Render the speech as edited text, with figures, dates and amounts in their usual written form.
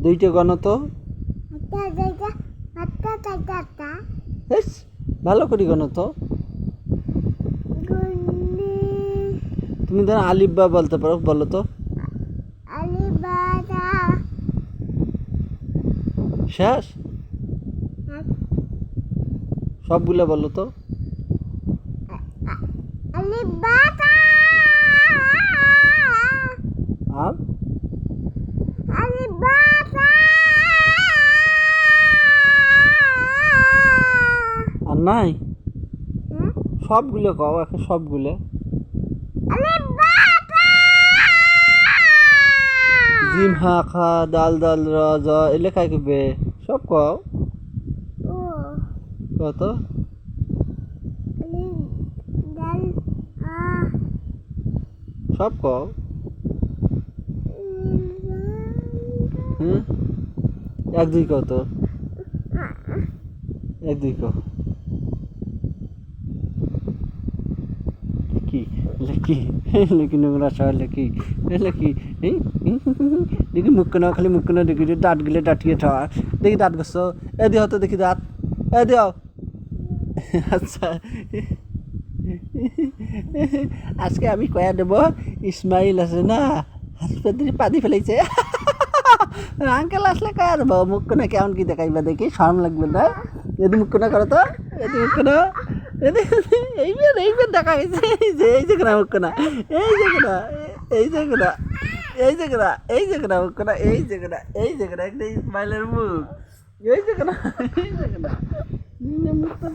দুইটা গণ তো হেস, ভালো করে গণ তো। তুমি ধরো আলিফ বা বলতে পারো, বলো তো। শেষ সবগুলো বলো তো। আর আর নাই, সবগুলো কও এখন, সবগুলো। জিম হা খা দাল দাল র জ এলে খাই করবে, সব কও কত। সব কও। হুম, এক দুই কত, এক দুই কও। কি কি কি নোংরা সহ কি কি দেখি মুখ কেন, খালি মুখ কেন দেখি, দাঁত গিলে দাঁতিয়ে থা দেখি, দাঁত গছ এ দিও তো দেখি, দাঁত এ দিও। আচ্ছা, আজকে আমি কয়া দেব, ইসমাইল আছে না হাসপাতালে পানি ফেলাইছে। আঙ্কেল আসলে কয়া দেবো, মুখ কেন কেমন কি দেখাইবা দেখি, শরম লাগবে না। যদি মুখ কেন করো তো, যদি মুখ কেন এইবার এইবার দেখা গেছে, এই যে মুখ কেনা, এই যে কেনা, এই যে কেনা, এই যে কেনা, এই যে কেনা মুখ কেনা, এই যে কেনা, এই যে কেনা, একটা ইসমাইলের মুখ, এই যে কেনা, এই যে কেনা মুখটা